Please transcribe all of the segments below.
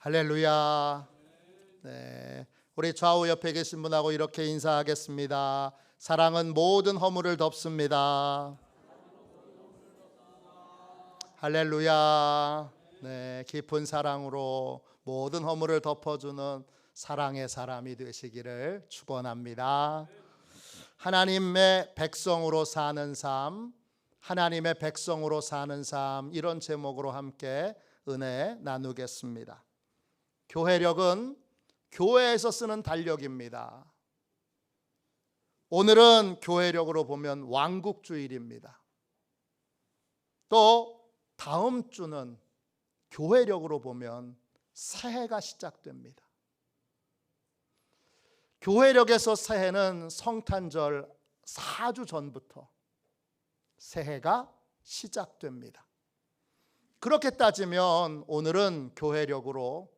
할렐루야. 네, 우리 좌우 옆에 계신 분하고 이렇게 인사하겠습니다. 사랑은 모든 허물을 덮습니다. 할렐루야. 네, 깊은 사랑으로 모든 허물을 덮어주는 사랑의 사람이 되시기를 축원합니다. 하나님의 백성으로 사는 삶, 하나님의 백성으로 사는 삶, 이런 제목으로 함께 은혜 나누겠습니다. 교회력은 교회에서 쓰는 달력입니다. 오늘은 교회력으로 보면 왕국주일입니다. 또 다음 주는 교회력으로 보면 새해가 시작됩니다. 교회력에서 새해는 성탄절 4주 전부터 새해가 시작됩니다. 그렇게 따지면 오늘은 교회력으로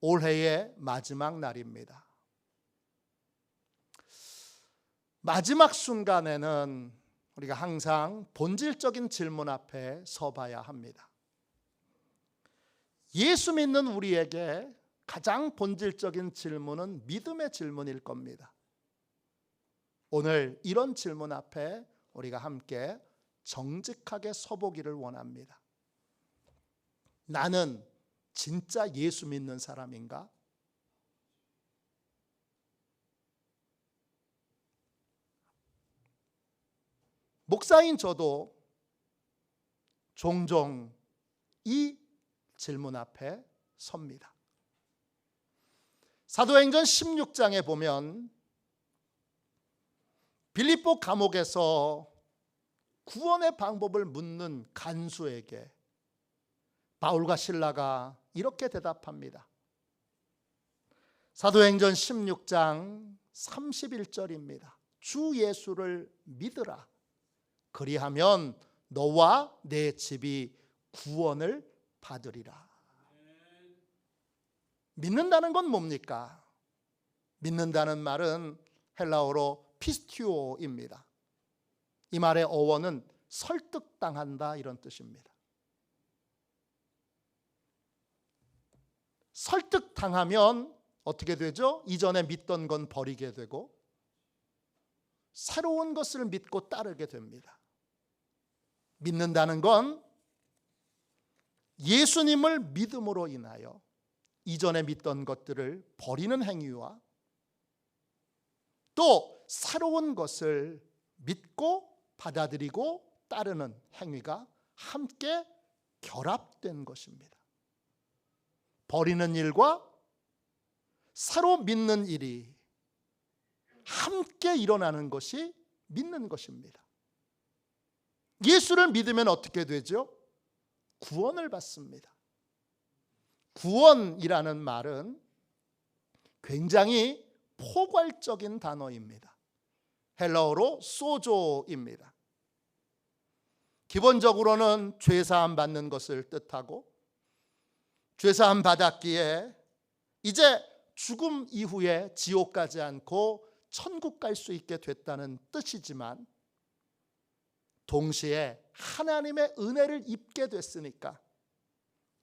올해의 마지막 날입니다. 마지막 순간에는 우리가 항상 본질적인 질문 앞에 서봐야 합니다. 예수 믿는 우리에게 가장 본질적인 질문은 믿음의 질문일 겁니다. 오늘 이런 질문 앞에 우리가 함께 정직하게 서보기를 원합니다. 나는 진짜 예수 믿는 사람인가? 목사인 저도 종종 이 질문 앞에 섭니다. 사도행전 16장에 보면 빌립보 감옥에서 구원의 방법을 묻는 간수에게 바울과 실라가 이렇게 대답합니다. 사도행전 16장 31절입니다. 주 예수를 믿으라. 그리하면 너와 내 집이 구원을 받으리라. 믿는다는 건 뭡니까? 믿는다는 말은 헬라어로 피스티오입니다. 이 말의 어원은 설득당한다 이런 뜻입니다. 설득당하면 어떻게 되죠? 이전에 믿던 건 버리게 되고 새로운 것을 믿고 따르게 됩니다. 믿는다는 건 예수님을 믿음으로 인하여 이전에 믿던 것들을 버리는 행위와 또 새로운 것을 믿고 받아들이고 따르는 행위가 함께 결합된 것입니다. 버리는 일과 새로 믿는 일이 함께 일어나는 것이 믿는 것입니다. 예수를 믿으면 어떻게 되죠? 구원을 받습니다. 구원이라는 말은 굉장히 포괄적인 단어입니다. 헬라어로 소조입니다. 기본적으로는 죄사함 받는 것을 뜻하고 죄사함 받았기에 이제 죽음 이후에 지옥 가지 않고 천국 갈 수 있게 됐다는 뜻이지만 동시에 하나님의 은혜를 입게 됐으니까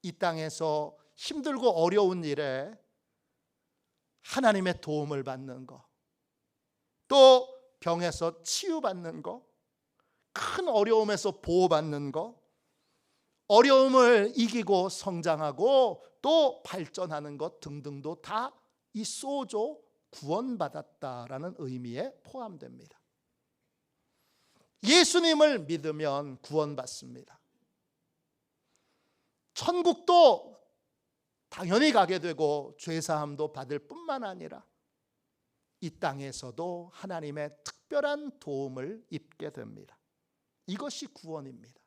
이 땅에서 힘들고 어려운 일에 하나님의 도움을 받는 것, 또 병에서 치유받는 것, 큰 어려움에서 보호받는 것, 어려움을 이기고 성장하고 또 발전하는 것 등등도 다 이 소조 구원받았다라는 의미에 포함됩니다. 예수님을 믿으면 구원받습니다. 천국도 당연히 가게 되고 죄사함도 받을 뿐만 아니라 이 땅에서도 하나님의 특별한 도움을 입게 됩니다. 이것이 구원입니다.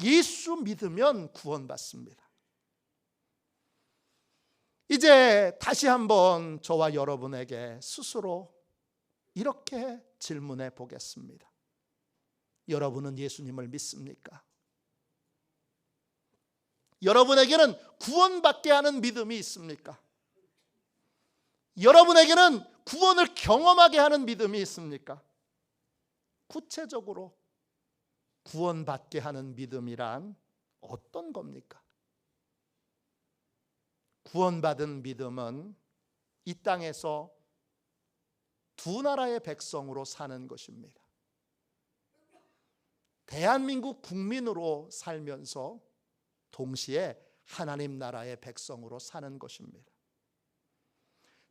예수 믿으면 구원받습니다. 이제 다시 한번 저와 여러분에게 스스로 이렇게 질문해 보겠습니다. 여러분은 예수님을 믿습니까? 여러분에게는 구원받게 하는 믿음이 있습니까? 여러분에게는 구원을 경험하게 하는 믿음이 있습니까? 구체적으로 구원받게 하는 믿음이란 어떤 겁니까? 구원받은 믿음은 이 땅에서 두 나라의 백성으로 사는 것입니다. 대한민국 국민으로 살면서 동시에 하나님 나라의 백성으로 사는 것입니다.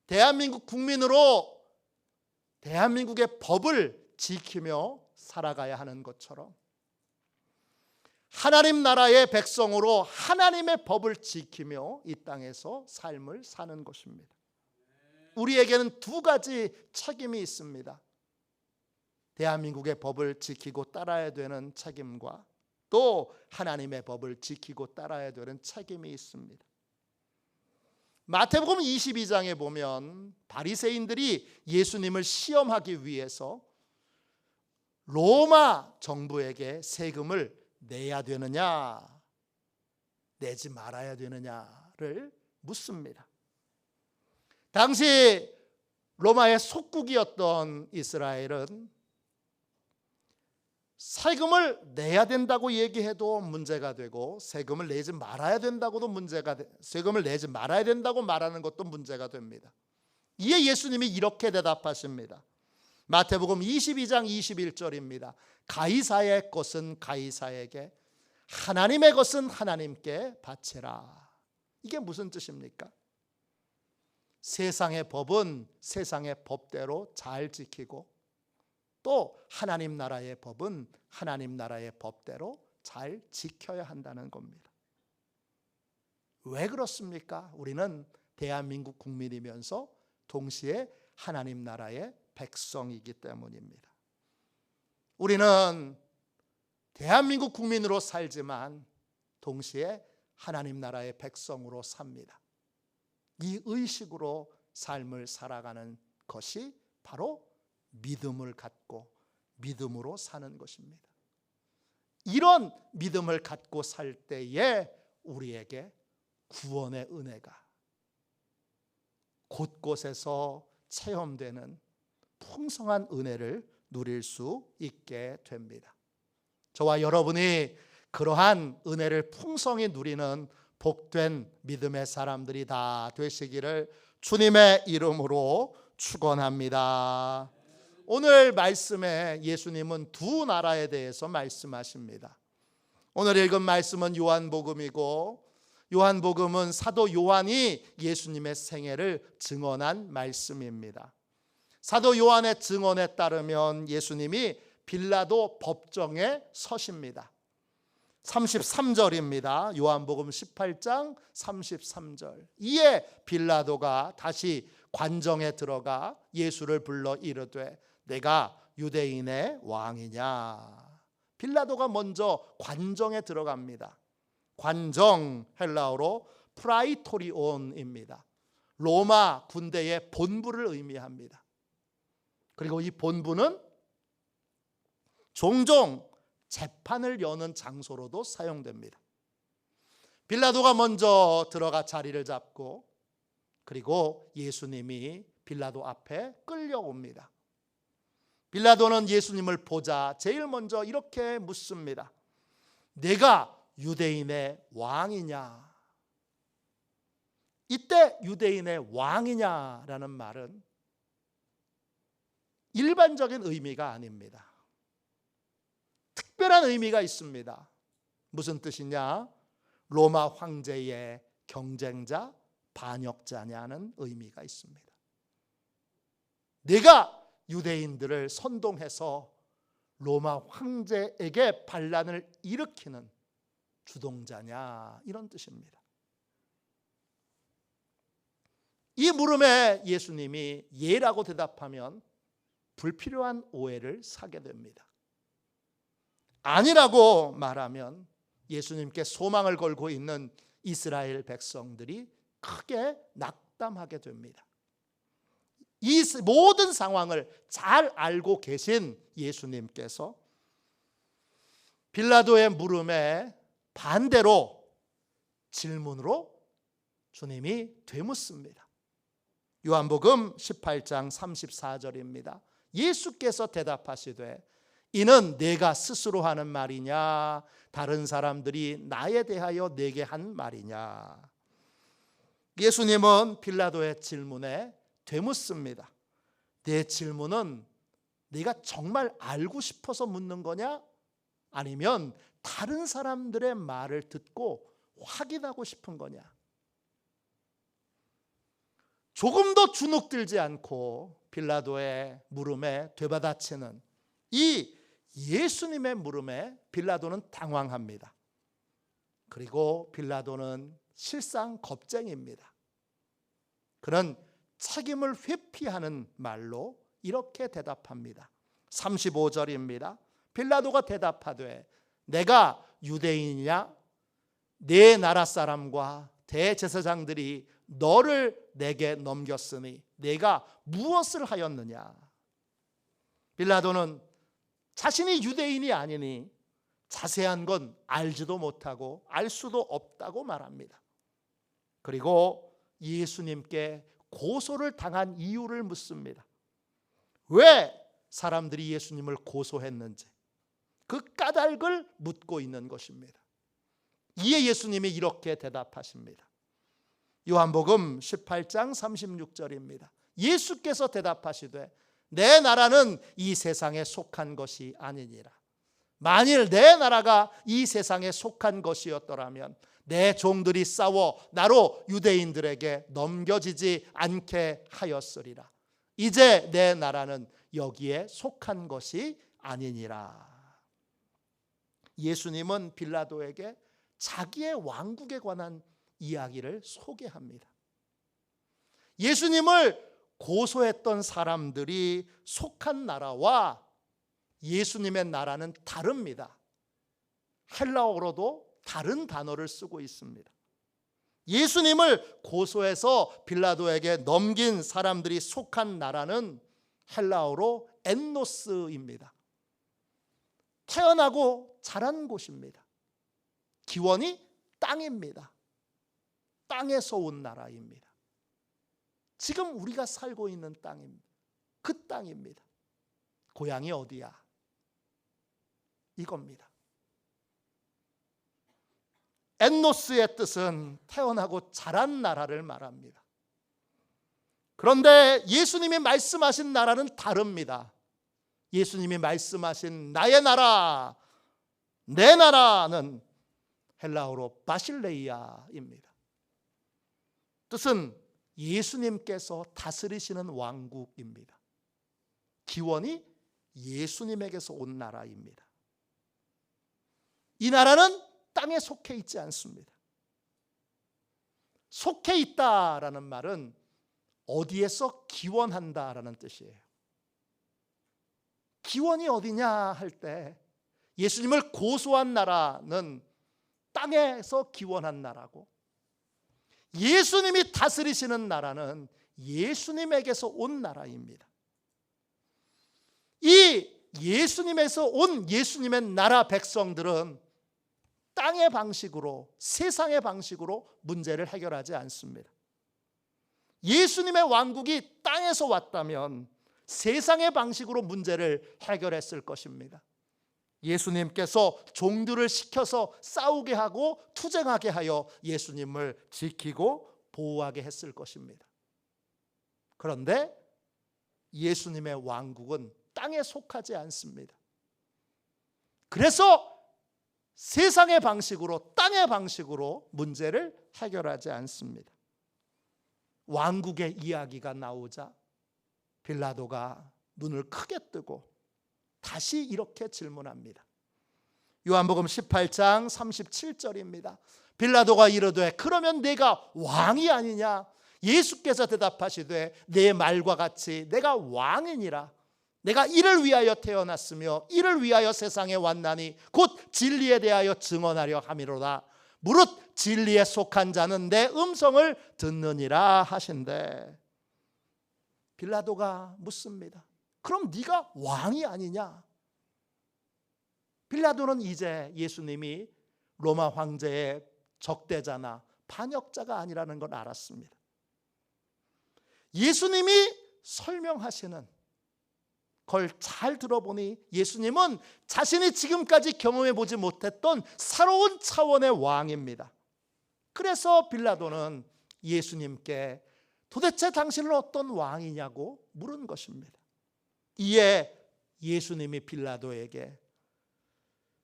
대한민국 국민으로 대한민국의 법을 지키며 살아가야 하는 것처럼 하나님 나라의 백성으로 하나님의 법을 지키며 이 땅에서 삶을 사는 것입니다. 우리에게는 두 가지 책임이 있습니다. 대한민국의 법을 지키고 따라야 되는 책임과 또 하나님의 법을 지키고 따라야 되는 책임이 있습니다. 마태복음 22장에 보면 바리새인들이 예수님을 시험하기 위해서 로마 정부에게 세금을 내야 되느냐, 내지 말아야 되느냐를 묻습니다. 당시 로마의 속국이었던 이스라엘은 세금을 내야 된다고 얘기해도 문제가 되고 세금을 내지 말아야 된다고도 세금을 내지 말아야 된다고 말하는 것도 문제가 됩니다. 이에 예수님이 이렇게 대답하십니다. 마태복음 22장 21절입니다. 가이사의 것은 가이사에게, 하나님의 것은 하나님께 바치라. 이게 무슨 뜻입니까? 세상의 법은 세상의 법대로 잘 지키고 또 하나님 나라의 법은 하나님 나라의 법대로 잘 지켜야 한다는 겁니다. 왜 그렇습니까? 우리는 대한민국 국민이면서 동시에 하나님 나라의 백성이기 때문입니다. 우리는 대한민국 국민으로 살지만 동시에 하나님 나라의 백성으로 삽니다. 이 의식으로 삶을 살아가는 것이 바로 믿음을 갖고 믿음으로 사는 것입니다. 이런 믿음을 갖고 살 때에 우리에게 구원의 은혜가 곳곳에서 체험되는 풍성한 은혜를 누릴 수 있게 됩니다. 저와 여러분이 그러한 은혜를 풍성히 누리는 복된 믿음의 사람들이 다 되시기를 주님의 이름으로 축원합니다. 오늘 말씀에 예수님은 두 나라에 대해서 말씀하십니다. 오늘 읽은 말씀은 요한복음이고, 요한복음은 사도 요한이 예수님의 생애를 증언한 말씀입니다. 사도 요한의 증언에 따르면 예수님이 빌라도 법정에 서십니다. 33절입니다. 요한복음 18장 33절. 이에 빌라도가 다시 관정에 들어가 예수를 불러 이르되 내가 유대인의 왕이냐. 빌라도가 먼저 관정에 들어갑니다. 관정, 헬라어로 프라이토리온입니다. 로마 군대의 본부를 의미합니다. 그리고 이 본부는 종종 재판을 여는 장소로도 사용됩니다. 빌라도가 먼저 들어가 자리를 잡고 그리고 예수님이 빌라도 앞에 끌려옵니다. 빌라도는 예수님을 보자 제일 먼저 이렇게 묻습니다. 내가 유대인의 왕이냐? 이때 유대인의 왕이냐라는 말은 일반적인 의미가 아닙니다. 특별한 의미가 있습니다. 무슨 뜻이냐? 로마 황제의 경쟁자, 반역자냐는 의미가 있습니다. 내가 유대인들을 선동해서 로마 황제에게 반란을 일으키는 주동자냐, 이런 뜻입니다. 이 물음에 예수님이 예라고 대답하면 불필요한 오해를 사게 됩니다. 아니라고 말하면 예수님께 소망을 걸고 있는 이스라엘 백성들이 크게 낙담하게 됩니다. 이 모든 상황을 잘 알고 계신 예수님께서 빌라도의 물음에 반대로 질문으로 주님이 되묻습니다. 요한복음 18장 34절입니다. 예수께서 대답하시되 이는 내가 스스로 하는 말이냐 다른 사람들이 나에 대하여 내게 한 말이냐. 예수님은 빌라도의 질문에 되묻습니다. 내 질문은 네가 정말 알고 싶어서 묻는 거냐? 아니면 다른 사람들의 말을 듣고 확인하고 싶은 거냐? 조금도 주눅들지 않고 빌라도의 물음에 되받아치는 이 예수님의 물음에 빌라도는 당황합니다. 그리고 빌라도는 실상 겁쟁이입니다. 그는 책임을 회피하는 말로 이렇게 대답합니다. 35절입니다. 빌라도가 대답하되 내가 유대인이냐? 내 나라 사람과 대제사장들이 너를 내게 넘겼으니 내가 무엇을 하였느냐? 빌라도는 자신이 유대인이 아니니 자세한 건 알지도 못하고 알 수도 없다고 말합니다. 그리고 예수님께 고소를 당한 이유를 묻습니다. 왜 사람들이 예수님을 고소했는지 그 까닭을 묻고 있는 것입니다. 이에 예수님이 이렇게 대답하십니다. 요한복음 18장 36절입니다. 예수께서 대답하시되 내 나라는 이 세상에 속한 것이 아니니라. 만일 내 나라가 이 세상에 속한 것이었더라면 내 종들이 싸워 나로 유대인들에게 넘겨지지 않게 하였으리라. 이제 내 나라는 여기에 속한 것이 아니니라. 예수님은 빌라도에게 자기의 왕국에 관한 이야기를 소개합니다. 예수님을 고소했던 사람들이 속한 나라와 예수님의 나라는 다릅니다. 헬라어로도 다른 단어를 쓰고 있습니다. 예수님을 고소해서 빌라도에게 넘긴 사람들이 속한 나라는 헬라어로 엔노스입니다. 태어나고 자란 곳입니다. 기원이 땅입니다. 땅에서 온 나라입니다. 지금 우리가 살고 있는 땅입니다. 그 땅입니다. 고향이 어디야? 이겁니다. 엔노스의 뜻은 태어나고 자란 나라를 말합니다. 그런데 예수님이 말씀하신 나라는 다릅니다. 예수님이 말씀하신 나의 나라, 내 나라는 헬라어로 바실레이아입니다. 뜻은 예수님께서 다스리시는 왕국입니다. 기원이 예수님에게서 온 나라입니다. 이 나라는 땅에 속해 있지 않습니다. 속해 있다라는 말은 어디에서 기원한다라는 뜻이에요. 기원이 어디냐 할 때 예수님을 고소한 나라는 땅에서 기원한 나라고, 예수님이 다스리시는 나라는 예수님에게서 온 나라입니다. 이 예수님에서 온 예수님의 나라 백성들은 땅의 방식으로, 세상의 방식으로 문제를 해결하지 않습니다. 예수님의 왕국이 땅에서 왔다면 세상의 방식으로 문제를 해결했을 것입니다. 예수님께서 종들을 시켜서 싸우게 하고 투쟁하게 하여 예수님을 지키고 보호하게 했을 것입니다. 그런데 예수님의 왕국은 땅에 속하지 않습니다. 그래서 세상의 방식으로, 땅의 방식으로 문제를 해결하지 않습니다. 왕국의 이야기가 나오자 빌라도가 눈을 크게 뜨고 다시 이렇게 질문합니다. 요한복음 18장 37절입니다. 빌라도가 이르되 그러면 내가 왕이 아니냐? 예수께서 대답하시되 내 말과 같이 내가 왕이니라. 내가 이를 위하여 태어났으며 이를 위하여 세상에 왔나니 곧 진리에 대하여 증언하려 함이로다. 무릇 진리에 속한 자는 내 음성을 듣느니라 하신대. 빌라도가 묻습니다. 그럼 네가 왕이 아니냐? 빌라도는 이제 예수님이 로마 황제의 적대자나 반역자가 아니라는 걸 알았습니다. 예수님이 설명하시는 걸 잘 들어보니 예수님은 자신이 지금까지 경험해 보지 못했던 새로운 차원의 왕입니다. 그래서 빌라도는 예수님께 도대체 당신은 어떤 왕이냐고 물은 것입니다. 이에 예수님이 빌라도에게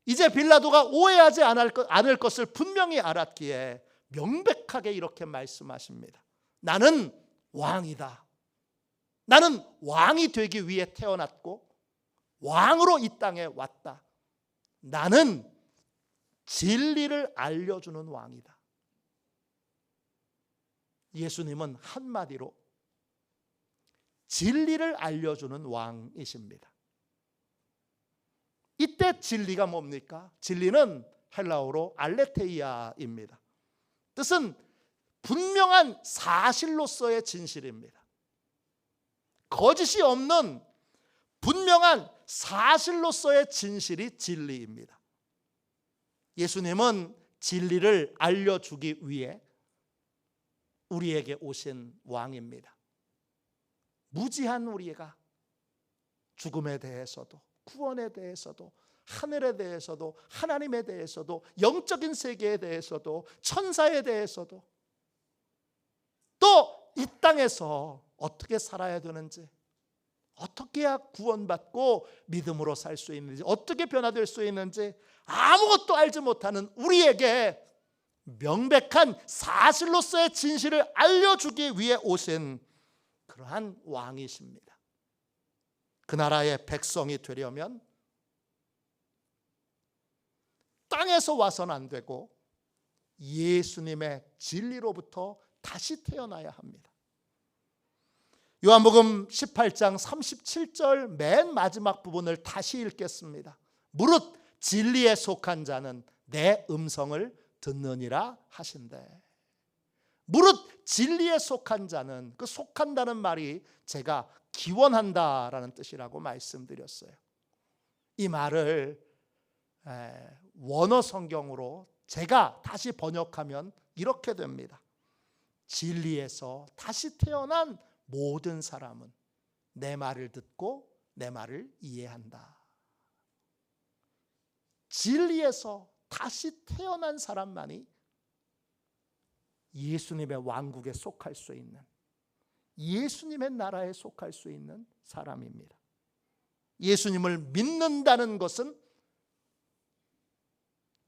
이제 빌라도가 오해하지 않을 것을 분명히 알았기에 명백하게 이렇게 말씀하십니다. 나는 왕이다. 나는 왕이 되기 위해 태어났고 왕으로 이 땅에 왔다. 나는 진리를 알려주는 왕이다. 예수님은 한마디로 진리를 알려주는 왕이십니다. 이때 진리가 뭡니까? 진리는 헬라어로 알레테이아입니다. 뜻은 분명한 사실로서의 진실입니다. 거짓이 없는 분명한 사실로서의 진실이 진리입니다. 예수님은 진리를 알려주기 위해 우리에게 오신 왕입니다. 무지한 우리가 죽음에 대해서도 구원에 대해서도 하늘에 대해서도 하나님에 대해서도 영적인 세계에 대해서도 천사에 대해서도 또 이 땅에서 어떻게 살아야 되는지, 어떻게 해야 구원받고 믿음으로 살 수 있는지, 어떻게 변화될 수 있는지 아무것도 알지 못하는 우리에게 명백한 사실로서의 진실을 알려주기 위해 오신 그러한 왕이십니다. 그 나라의 백성이 되려면 땅에서 와서는 안 되고 예수님의 진리로부터 다시 태어나야 합니다. 요한복음 18장 37절 맨 마지막 부분을 다시 읽겠습니다. 무릇 진리에 속한 자는 내 음성을 듣느니라 하신대. 무릇 진리에 속한 자는, 그 속한다는 말이 제가 기원한다라는 뜻이라고 말씀드렸어요. 이 말을 원어 성경으로 제가 다시 번역하면 이렇게 됩니다. 진리에서 다시 태어난 모든 사람은 내 말을 듣고 내 말을 이해한다. 진리에서 다시 태어난 사람만이 예수님의 왕국에 속할 수 있는, 예수님의 나라에 속할 수 있는 사람입니다. 예수님을 믿는다는 것은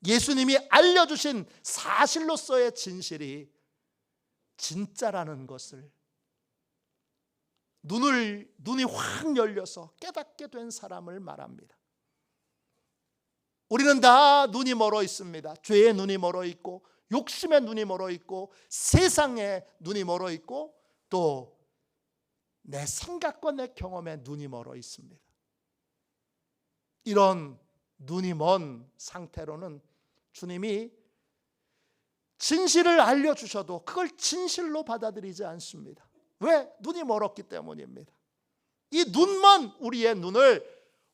예수님이 알려주신 사실로서의 진실이 진짜라는 것을 눈이 확 열려서 깨닫게 된 사람을 말합니다. 우리는 다 눈이 멀어 있습니다. 죄의 눈이 멀어 있고 욕심의 눈이 멀어 있고 세상의 눈이 멀어 있고 또 내 생각과 내 경험의 눈이 멀어 있습니다. 이런 눈이 먼 상태로는 주님이 진실을 알려주셔도 그걸 진실로 받아들이지 않습니다. 왜? 눈이 멀었기 때문입니다. 이 눈먼 우리의 눈을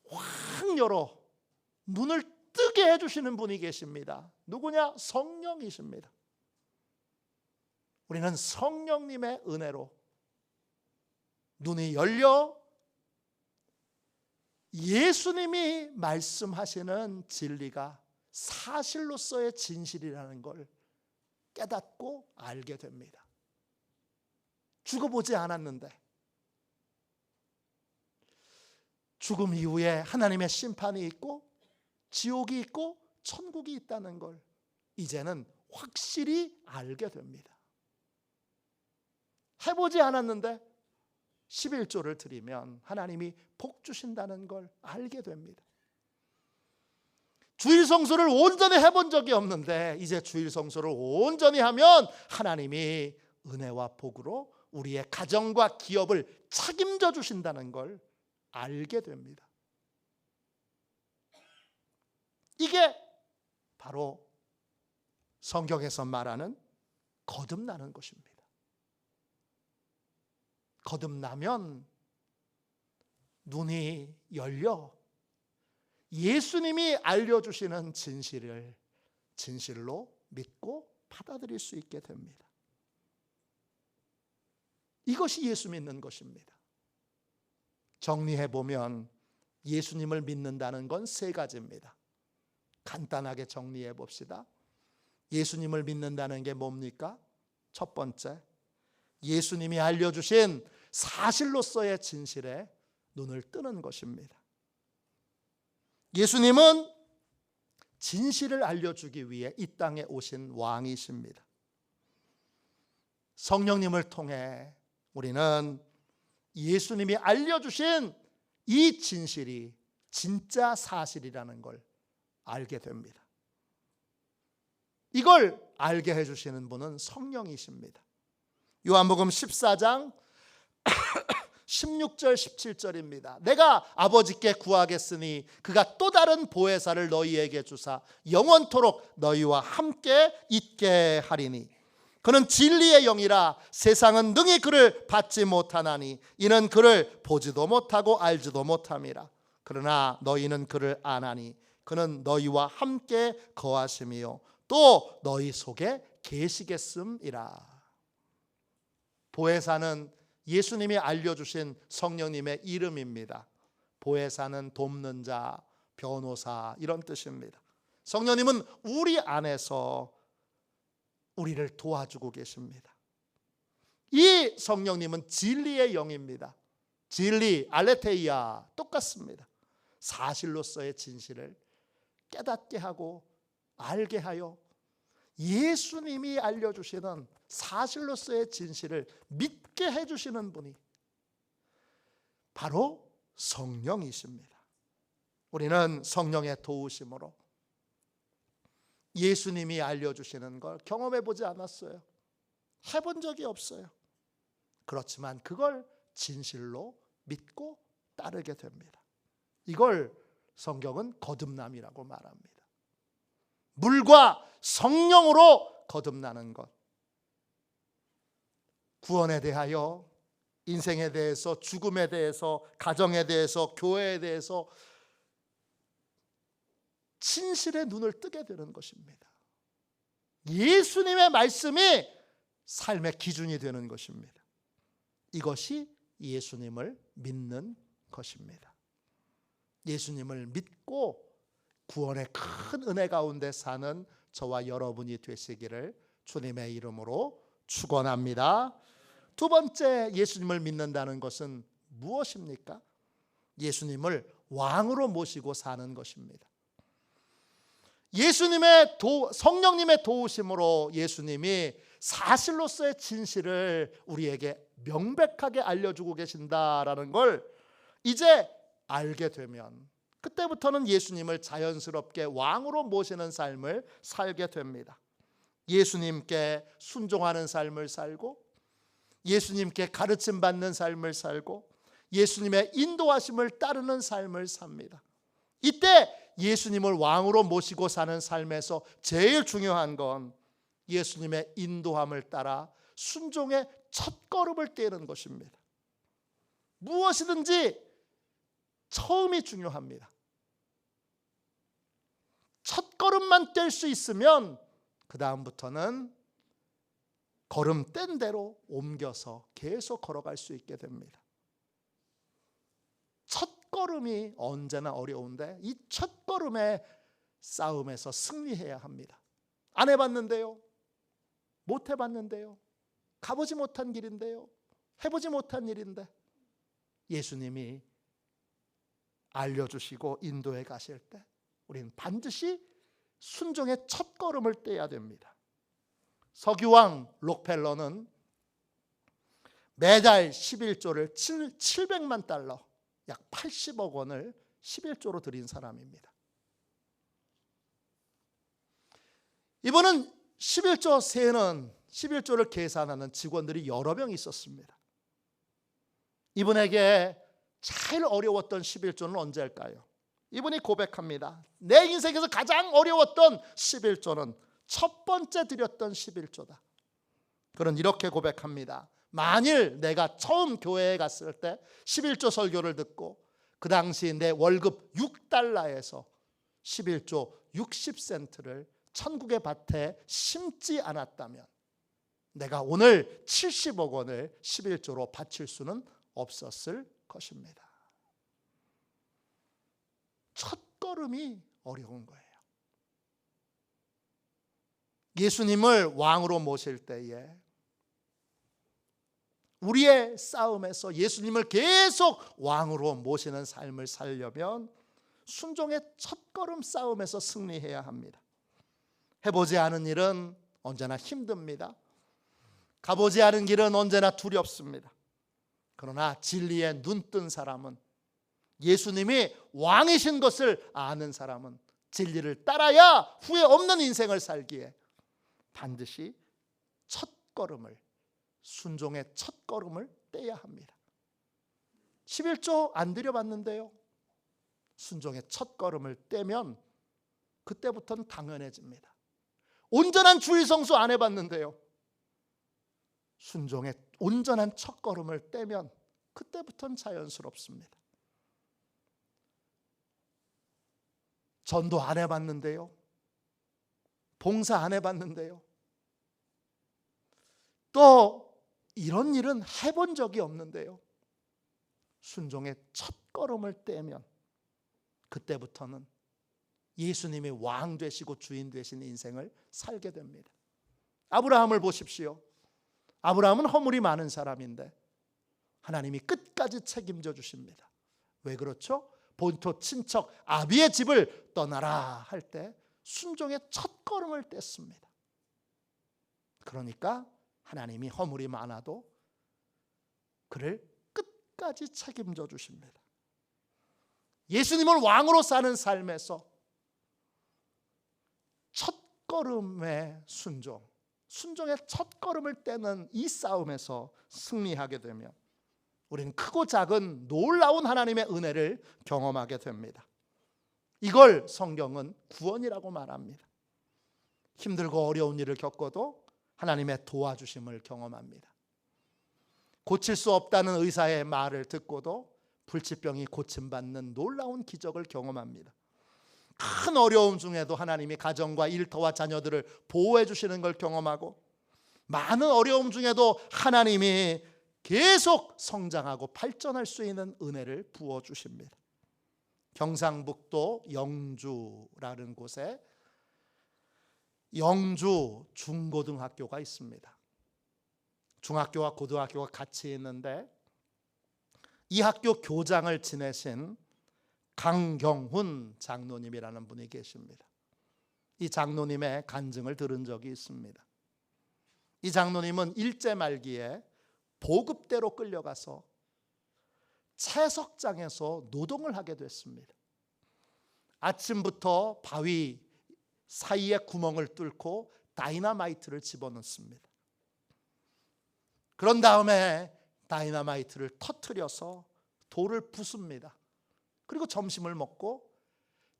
확 열어 눈을 뜨게 해주시는 분이 계십니다. 누구냐? 성령이십니다. 우리는 성령님의 은혜로 눈이 열려 예수님이 말씀하시는 진리가 사실로서의 진실이라는 걸 깨닫고 알게 됩니다. 죽어보지 않았는데 죽음 이후에 하나님의 심판이 있고 지옥이 있고 천국이 있다는 걸 이제는 확실히 알게 됩니다. 해보지 않았는데 11조를 드리면 하나님이 복 주신다는 걸 알게 됩니다. 주일 성수를 온전히 해본 적이 없는데 이제 주일 성수를 온전히 하면 하나님이 은혜와 복으로 우리의 가정과 기업을 책임져 주신다는 걸 알게 됩니다. 이게 바로 성경에서 말하는 거듭나는 것입니다. 거듭나면 눈이 열려 예수님이 알려주시는 진실을 진실로 믿고 받아들일 수 있게 됩니다. 이것이 예수 믿는 것입니다. 정리해보면 예수님을 믿는다는 건 세 가지입니다. 간단하게 정리해 봅시다. 예수님을 믿는다는 게 뭡니까? 첫 번째, 예수님이 알려주신 사실로서의 진실에 눈을 뜨는 것입니다. 예수님은 진실을 알려주기 위해 이 땅에 오신 왕이십니다. 성령님을 통해 우리는 예수님이 알려주신 이 진실이 진짜 사실이라는 걸 알게 됩니다. 이걸 알게 해주시는 분은 성령이십니다. 요한복음 14장 16절 17절입니다. 내가 아버지께 구하겠으니 그가 또 다른 보혜사를 너희에게 주사 영원토록 너희와 함께 있게 하리니 그는 진리의 영이라 세상은 능히 그를 받지 못하나니 이는 그를 보지도 못하고 알지도 못함이라. 그러나 너희는 그를 아나니 그는 너희와 함께 거하심이요 또 너희 속에 계시겠음이라. 보혜사는 예수님이 알려주신 성령님의 이름입니다. 보혜사는 돕는 자, 변호사 이런 뜻입니다. 성령님은 우리 안에서 우리를 도와주고 계십니다. 이 성령님은 진리의 영입니다. 진리, 알레테이아 똑같습니다. 사실로서의 진실을 깨닫게 하고 알게 하여 예수님이 알려주시는 사실로서의 진실을 믿게 해주시는 분이 바로 성령이십니다. 우리는 성령의 도우심으로 예수님이 알려주시는 걸 경험해 보지 않았어요. 해본 적이 없어요. 그렇지만 그걸 진실로 믿고 따르게 됩니다. 이걸 성경은 거듭남이라고 말합니다. 물과 성령으로 거듭나는 것. 구원에 대하여, 인생에 대해서, 죽음에 대해서, 가정에 대해서, 교회에 대해서 진실의 눈을 뜨게 되는 것입니다. 예수님의 말씀이 삶의 기준이 되는 것입니다. 이것이 예수님을 믿는 것입니다. 예수님을 믿고 구원의 큰 은혜 가운데 사는 저와 여러분이 되시기를 주님의 이름으로 축원합니다. 두 번째, 예수님을 믿는다는 것은 무엇입니까? 예수님을 왕으로 모시고 사는 것입니다. 성령님의 도우심으로 예수님이 사실로서의 진실을 우리에게 명백하게 알려주고 계신다라는 걸 이제 알게 되면 그때부터는 예수님을 자연스럽게 왕으로 모시는 삶을 살게 됩니다. 예수님께 순종하는 삶을 살고 예수님께 가르침받는 삶을 살고 예수님의 인도하심을 따르는 삶을 삽니다. 이때 예수님을 왕으로 모시고 사는 삶에서 제일 중요한 건 예수님의 인도함을 따라 순종의 첫걸음을 떼는 것입니다. 무엇이든지 처음이 중요합니다. 첫걸음만 뗄 수 있으면 그 다음부터는 걸음 뗀 대로 옮겨서 계속 걸어갈 수 있게 됩니다. 첫걸음이 언제나 어려운데 이 첫걸음의 싸움에서 승리해야 합니다. 안 해봤는데요, 못 해봤는데요, 가보지 못한 길인데요, 해보지 못한 일인데 예수님이 알려주시고 인도해 가실 때 우리는 반드시 순종의 첫걸음을 떼야 됩니다. 서기왕 록펠러는 매달 11조를 700만 달러 약 80억 원을 11조로 드린 사람입니다. 이번은 11조 세는 11조를 계산하는 직원들이 여러 명 있었습니다. 이분에게 제일 어려웠던 11조는 언제일까요? 이분이 고백합니다. 내 인생에서 가장 어려웠던 11조는 첫 번째 드렸던 11조다. 그는 이렇게 고백합니다. 만일 내가 처음 교회에 갔을 때 11조 설교를 듣고 그 당시 내 월급 6달러에서 11조 60센트를 천국의 밭에 심지 않았다면 내가 오늘 70억 원을 11조로 바칠 수는 없었을 것입니다. 첫걸음이 어려운 거예요. 예수님을 왕으로 모실 때에 우리의 싸움에서 예수님을 계속 왕으로 모시는 삶을 살려면 순종의 첫걸음 싸움에서 승리해야 합니다. 해보지 않은 일은 언제나 힘듭니다. 가보지 않은 길은 언제나 두렵습니다. 그러나 진리에 눈뜬 사람은, 예수님이 왕이신 것을 아는 사람은 진리를 따라야 후회 없는 인생을 살기에 반드시 첫걸음을, 순종의 첫걸음을 떼야 합니다. 11조 안 드려봤는데요, 순종의 첫걸음을 떼면 그때부터는 당연해집니다. 온전한 주일 성수 안 해봤는데요, 순종의 온전한 첫걸음을 떼면 그때부터는 자연스럽습니다. 전도 안 해봤는데요, 봉사 안 해봤는데요, 또 이런 일은 해본 적이 없는데요, 순종의 첫걸음을 떼면 그때부터는 예수님이 왕 되시고 주인 되신 인생을 살게 됩니다. 아브라함을 보십시오. 아브라함은 허물이 많은 사람인데 하나님이 끝까지 책임져 주십니다. 왜 그렇죠? 본토 친척 아비의 집을 떠나라 할 때 순종의 첫걸음을 뗐습니다. 그러니까 하나님이 허물이 많아도 그를 끝까지 책임져 주십니다. 예수님을 왕으로 사는 삶에서 첫걸음의 순종, 순종의 첫걸음을 떼는 이 싸움에서 승리하게 되면 우리는 크고 작은 놀라운 하나님의 은혜를 경험하게 됩니다. 이걸 성경은 구원이라고 말합니다. 힘들고 어려운 일을 겪어도 하나님의 도와주심을 경험합니다. 고칠 수 없다는 의사의 말을 듣고도 불치병이 고침받는 놀라운 기적을 경험합니다. 큰 어려움 중에도 하나님이 가정과 일터와 자녀들을 보호해 주시는 걸 경험하고, 많은 어려움 중에도 하나님이 계속 성장하고 발전할 수 있는 은혜를 부어 주십니다. 경상북도 영주라는 곳에 영주 중고등학교가 있습니다. 중학교와 고등학교가 같이 있는데 이 학교 교장을 지내신 강경훈 장로님이라는 분이 계십니다. 이 장로님의 간증을 들은 적이 있습니다. 이 장로님은 일제 말기에 보급대로 끌려가서 채석장에서 노동을 하게 됐습니다. 아침부터 바위 사이에 구멍을 뚫고 다이너마이트를 집어넣습니다. 그런 다음에 다이너마이트를 터뜨려서 돌을 부숩니다. 그리고 점심을 먹고,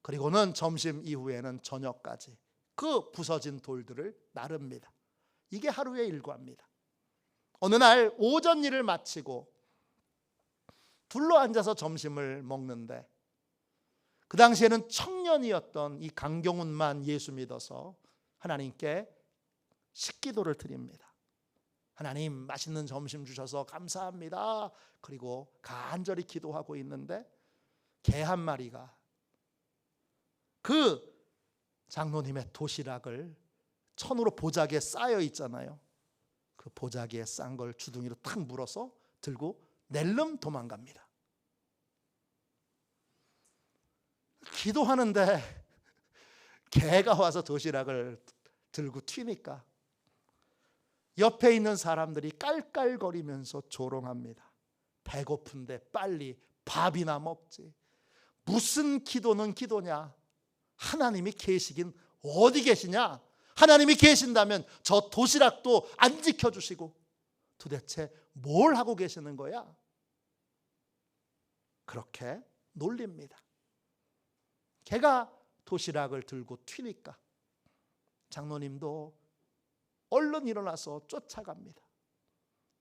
그리고는 점심 이후에는 저녁까지 그 부서진 돌들을 나릅니다. 이게 하루의 일과입니다. 어느 날 오전 일을 마치고 둘러앉아서 점심을 먹는데, 그 당시에는 청년이었던 이 강경훈만 예수 믿어서 하나님께 식기도를 드립니다. 하나님, 맛있는 점심 주셔서 감사합니다. 그리고 간절히 기도하고 있는데 개 한 마리가 그 장로님의 도시락을 천으로 보자기에 쌓여 있잖아요. 그 보자기에 싼 걸 주둥이로 탁 물어서 들고 낼름 도망갑니다. 기도하는데 개가 와서 도시락을 들고 튀니까 옆에 있는 사람들이 깔깔거리면서 조롱합니다. 배고픈데 빨리 밥이나 먹지. 무슨 기도는 기도냐? 하나님이 계시긴 어디 계시냐? 하나님이 계신다면 저 도시락도 안 지켜주시고 도대체 뭘 하고 계시는 거야? 그렇게 놀립니다. 개가 도시락을 들고 튀니까 장로님도 얼른 일어나서 쫓아갑니다.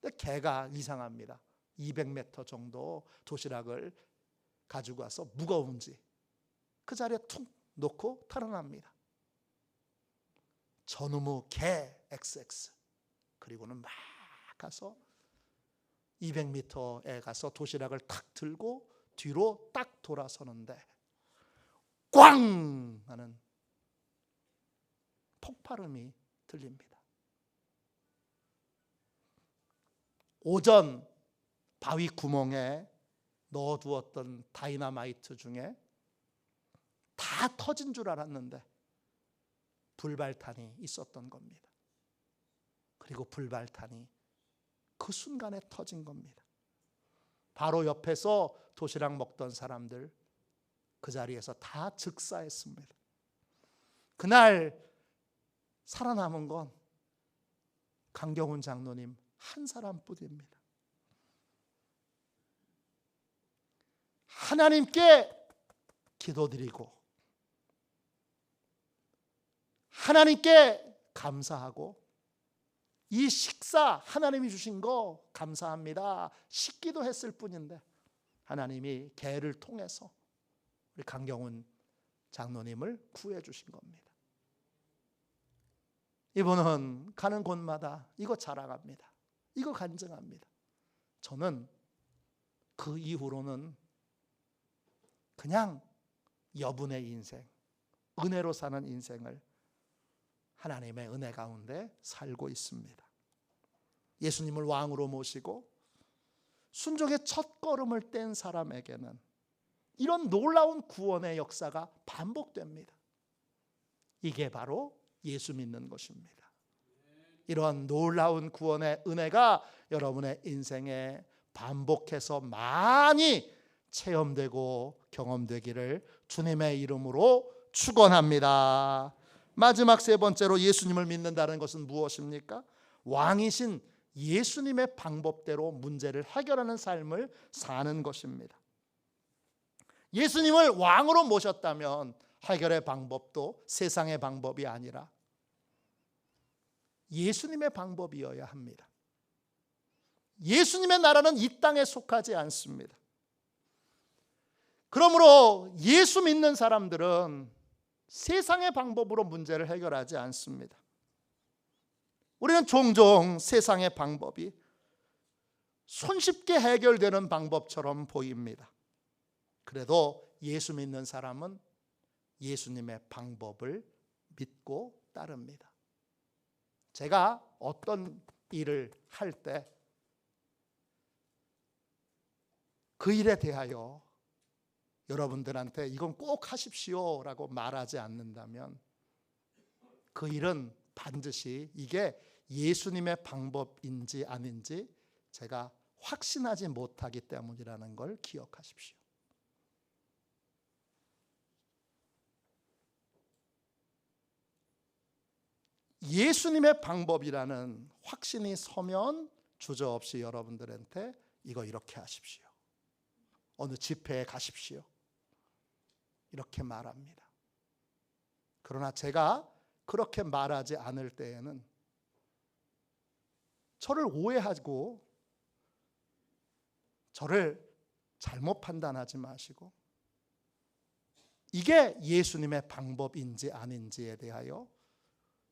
근데 개가 이상합니다. 200m 정도 도시락을 가지고 와서 무거운지 그 자리에 툭 놓고 탈환합니다. 저놈의 개 XX. 그리고는 막 가서 200m에 가서 도시락을 탁 들고 뒤로 딱 돌아서는데 꽝 하는 폭발음이 들립니다. 오전 바위 구멍에 넣어두었던 다이너마이트 중에 다 터진 줄 알았는데 불발탄이 있었던 겁니다. 그리고 불발탄이 그 순간에 터진 겁니다. 바로 옆에서 도시락 먹던 사람들 그 자리에서 다 즉사했습니다. 그날 살아남은 건 강경훈 장로님 한 사람뿐입니다. 하나님께 기도드리고 하나님께 감사하고 이 식사 하나님이 주신 거 감사합니다 식기도 했을 뿐인데 하나님이 개를 통해서 우리 강경훈 장로님을 구해 주신 겁니다. 이분은 가는 곳마다 이거 자랑합니다. 이거 간증합니다. 저는 그 이후로는 그냥 여분의 인생, 은혜로 사는 인생을 하나님의 은혜 가운데 살고 있습니다. 예수님을 왕으로 모시고 순종의 첫 걸음을 뗀 사람에게는 이런 놀라운 구원의 역사가 반복됩니다. 이게 바로 예수 믿는 것입니다. 이러한 놀라운 구원의 은혜가 여러분의 인생에 반복해서 많이 체험되고 경험되기를 주님의 이름으로 축원합니다. 마지막 세 번째로 예수님을 믿는다는 것은 무엇입니까? 왕이신 예수님의 방법대로 문제를 해결하는 삶을 사는 것입니다. 예수님을 왕으로 모셨다면 해결의 방법도 세상의 방법이 아니라 예수님의 방법이어야 합니다. 예수님의 나라는 이 땅에 속하지 않습니다. 그러므로 예수 믿는 사람들은 세상의 방법으로 문제를 해결하지 않습니다. 우리는 종종 세상의 방법이 손쉽게 해결되는 방법처럼 보입니다. 그래도 예수 믿는 사람은 예수님의 방법을 믿고 따릅니다. 제가 어떤 일을 할 때 그 일에 대하여 여러분들한테 이건 꼭 하십시오 라고 말하지 않는다면 그 일은 반드시 이게 예수님의 방법인지 아닌지 제가 확신하지 못하기 때문이라는 걸 기억하십시오. 예수님의 방법이라는 확신이 서면 주저없이 여러분들한테 이거 이렇게 하십시오. 어느 집회에 가십시오. 이렇게 말합니다. 그러나 제가 그렇게 말하지 않을 때에는 저를 오해하고 저를 잘못 판단하지 마시고 이게 예수님의 방법인지 아닌지에 대하여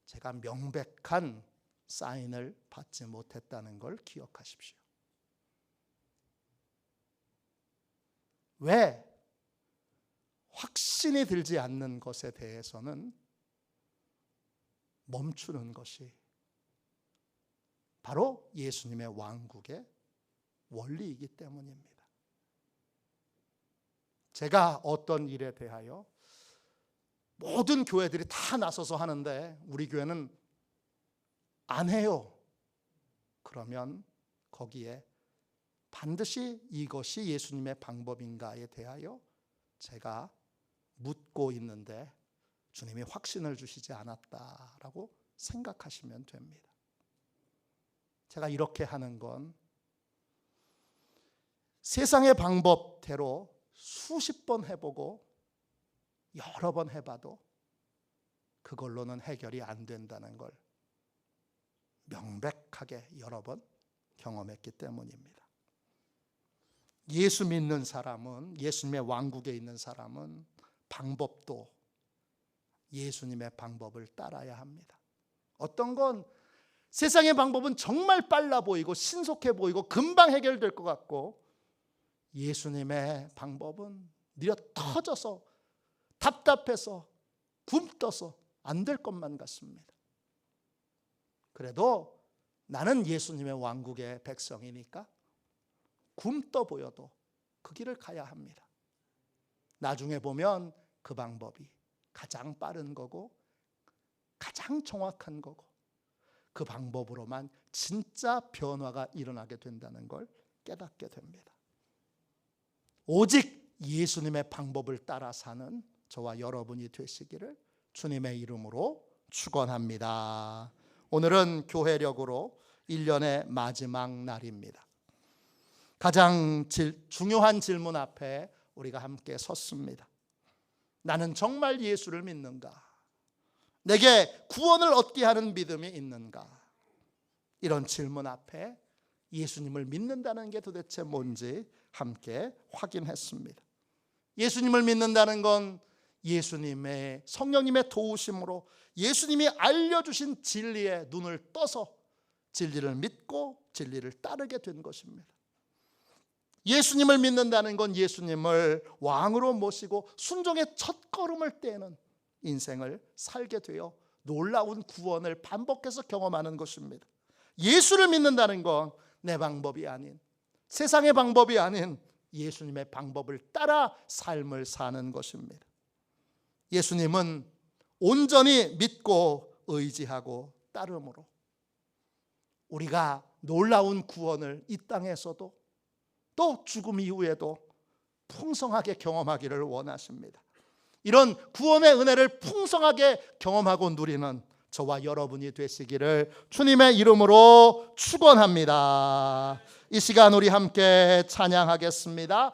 제가 명백한 사인을 받지 못했다는 걸 기억하십시오. 왜? 확신이 들지 않는 것에 대해서는 멈추는 것이 바로 예수님의 왕국의 원리이기 때문입니다. 제가 어떤 일에 대하여 모든 교회들이 다 나서서 하는데 우리 교회는 안 해요. 그러면 거기에 반드시 이것이 예수님의 방법인가에 대하여 제가 묻고 있는데 주님이 확신을 주시지 않았다라고 생각하시면 됩니다. 제가 이렇게 하는 건 세상의 방법대로 수십 번 해보고 여러 번 해봐도 그걸로는 해결이 안 된다는 걸 명백하게 여러 번 경험했기 때문입니다. 예수 믿는 사람은, 예수님의 왕국에 있는 사람은 방법도 예수님의 방법을 따라야 합니다. 어떤 건 세상의 방법은 정말 빨라 보이고 신속해 보이고 금방 해결될 것 같고 예수님의 방법은 느려 터져서 답답해서 굼떠서 안 될 것만 같습니다. 그래도 나는 예수님의 왕국의 백성이니까 굼떠 보여도 그 길을 가야 합니다. 나중에 보면 그 방법이 가장 빠른 거고 가장 정확한 거고 그 방법으로만 진짜 변화가 일어나게 된다는 걸 깨닫게 됩니다. 오직 예수님의 방법을 따라 사는 저와 여러분이 되시기를 주님의 이름으로 축원합니다. 오늘은 교회력으로 1년의 마지막 날입니다. 가장 중요한 질문 앞에 우리가 함께 섰습니다. 나는 정말 예수를 믿는가? 내게 구원을 얻게 하는 믿음이 있는가? 이런 질문 앞에 예수님을 믿는다는 게 도대체 뭔지 함께 확인했습니다. 예수님을 믿는다는 건 예수님의 성령님의 도우심으로 예수님이 알려주신 진리에 눈을 떠서 진리를 믿고 진리를 따르게 된 것입니다. 예수님을 믿는다는 건 예수님을 왕으로 모시고 순종의 첫걸음을 떼는 인생을 살게 되어 놀라운 구원을 반복해서 경험하는 것입니다. 예수를 믿는다는 건 내 방법이 아닌, 세상의 방법이 아닌 예수님의 방법을 따라 삶을 사는 것입니다. 예수님은 온전히 믿고 의지하고 따름으로 우리가 놀라운 구원을 이 땅에서도 또 죽음 이후에도 풍성하게 경험하기를 원하십니다. 이런 구원의 은혜를 풍성하게 경험하고 누리는 저와 여러분이 되시기를 주님의 이름으로 축원합니다. 이 시간 우리 함께 찬양하겠습니다.